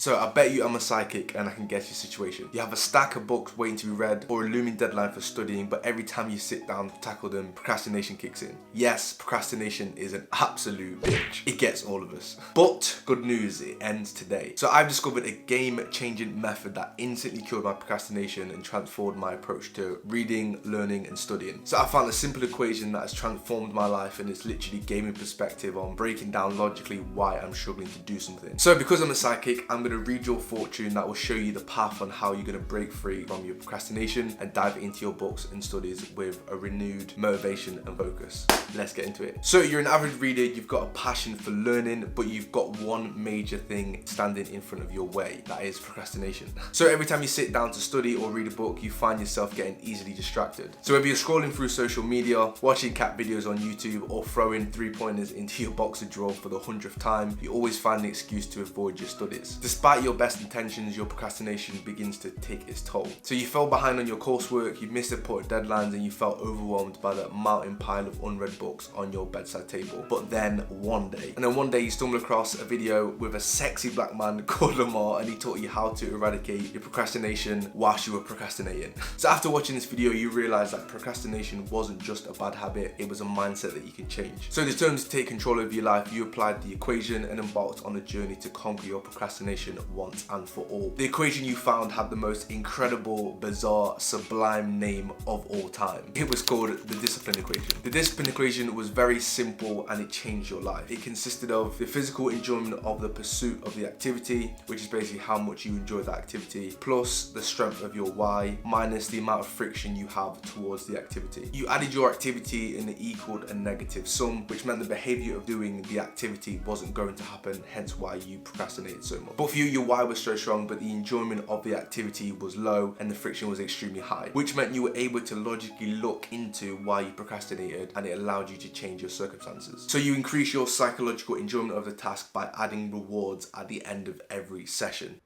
So I bet you I'm a psychic and I can guess your situation. You have a stack of books waiting to be read or a looming deadline for studying, but every time you sit down to tackle them, procrastination kicks in. Yes, procrastination is an absolute bitch. It gets all of us. But good news, it ends today. So I've discovered a game-changing method that instantly cured my procrastination and transformed my approach to reading, learning and studying. So I found a simple equation that has transformed my life, and it's literally gave me perspective on breaking down logically why I'm struggling to do something. So because I'm a psychic, I'm going to read your fortune that will show you the path on how you're going to break free from your procrastination and dive into your books and studies with a renewed motivation and focus. Let's get into it. So you're an avid reader, you've got a passion for learning, but you've got one major thing standing in front of your way, that is procrastination. So every time you sit down to study or read a book, you find yourself getting easily distracted. So whether you're scrolling through social media, watching cat videos on YouTube, or throwing 3-pointers into your boxer drawer for the 100th time, you always find an excuse to avoid your studies. Despite your best intentions, your procrastination begins to take its toll. So you fell behind on your coursework, you missed important deadlines, and you felt overwhelmed by the mounting pile of unread books on your bedside table. But then one day you stumbled across a video with a sexy black man called Lamarr, and he taught you how to eradicate your procrastination whilst you were procrastinating. So after watching this video, you realized that procrastination wasn't just a bad habit, it was a mindset that you could change. So determined to take control of your life, you applied the equation and embarked on a journey to conquer your procrastination once and for all. The equation you found had the most incredible, bizarre, sublime name of all time. It was called the discipline equation. The discipline equation was very simple and it changed your life. It consisted of the physical enjoyment of the pursuit of the activity, which is basically how much you enjoy that activity, plus the strength of your why, minus the amount of friction you have towards the activity. You added your activity and it equaled a negative sum, which meant the behavior of doing the activity wasn't going to happen, hence why you procrastinated so much. But for you, your why was so strong, but the enjoyment of the activity was low and the friction was extremely high, which meant you were able to logically look into why you procrastinated, and it allowed you to change your circumstances. So you increase your psychological enjoyment of the task by adding rewards at the end of every session.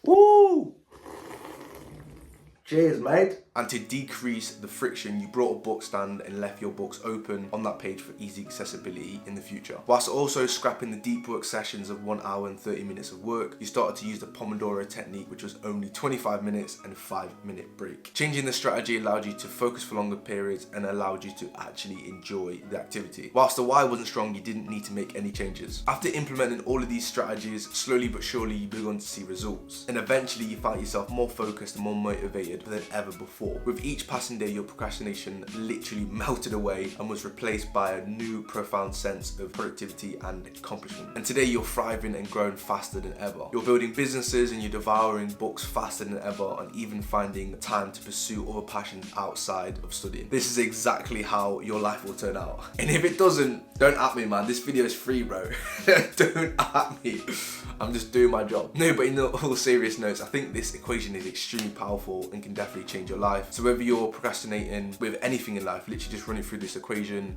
Woo! Cheers, mate. And to decrease the friction, you brought a book stand and left your books open on that page for easy accessibility in the future. Whilst also scrapping the deep work sessions of 1 hour and 30 minutes of work, you started to use the Pomodoro technique, which was only 25 minutes and a 5-minute break. Changing the strategy allowed you to focus for longer periods and allowed you to actually enjoy the activity. Whilst the why wasn't strong, you didn't need to make any changes. After implementing all of these strategies, slowly but surely you began to see results. And eventually you found yourself more focused and more motivated than ever before. With each passing day, your procrastination literally melted away and was replaced by a new profound sense of productivity and accomplishment. And today you're thriving and growing faster than ever. You're building businesses and you're devouring books faster than ever, and even finding time to pursue other passions outside of studying. This is exactly how your life will turn out. And if it doesn't, don't at me, man. This video is free, bro. Don't at me. I'm just doing my job. No, but in all serious notes, I think this equation is extremely powerful and can definitely change your life. So whether you're procrastinating with anything in life, literally just run it through this equation.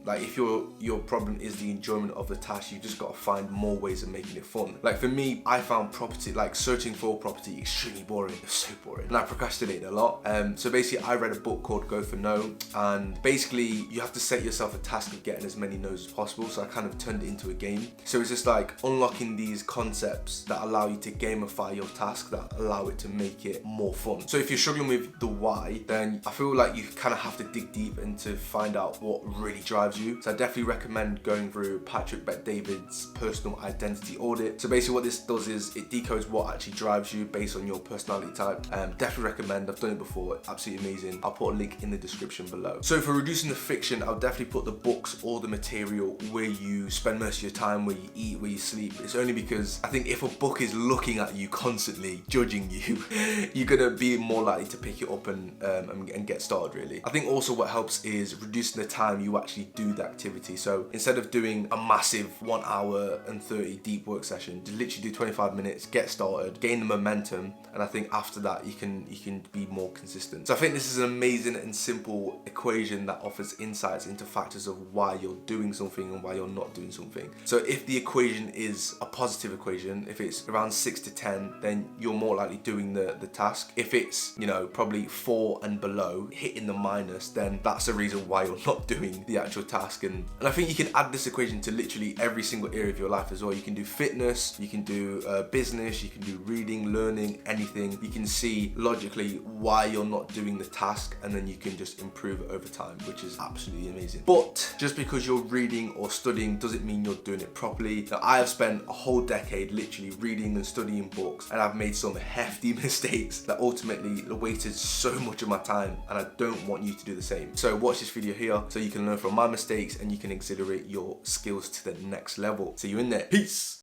Like if your problem is the enjoyment of the task, you just got to find more ways of making it fun. Like for me, I found property, like searching for property, extremely boring. It was so boring, and I procrastinated a lot. So basically, I read a book called Go for No, and basically you have to set yourself a task of getting as many no's as possible. So I kind of turned it into a game. So it's just like unlocking these concepts that allow you to gamify your task, that allow it to make it more fun. So if you're struggling with the why, then I feel like you kind of have to dig deep and to find out what really drives you. So I definitely recommend going through Patrick Bet-David's personal identity audit. So basically what this does is it decodes what actually drives you based on your personality type. Definitely recommend. I've done it before. Absolutely amazing. I'll put a link in the description below. So for reducing the friction, I'll definitely put the books or the material where you spend most of your time, where you eat, where you sleep. It's only because I think if a book is looking at you constantly, judging you, you're gonna be more likely to pick it up and get started, really. I think also what helps is reducing the time you actually do the activity. So instead of doing a massive 1 hour and 30 deep work session, just literally do 25 minutes, get started, gain the momentum, and I think after that you can be more consistent. So I think this is an amazing and simple equation that offers insights into factors of why you're doing something and why you're not doing something. So if the equation is a positive equation, if it's around 6 to 10, then you're more likely doing the task. If it's, you know, probably 4 and below, hitting the minus, then that's the reason why you're not doing the actual task. And I think you can add this equation to literally every single area of your life as well. You can do fitness, you can do business, you can do reading, learning, anything. You can see logically why you're not doing the task, and then you can just improve it over time, which is absolutely amazing. But just because you're reading or studying doesn't mean you're doing it properly. Now, I have spent a whole decade literally reading and studying books, and I've made some hefty mistakes that ultimately wasted so much of my time, and I don't want you to do the same. So watch this video here so you can learn from my mistakes and you can accelerate your skills to the next level. See you in there. Peace.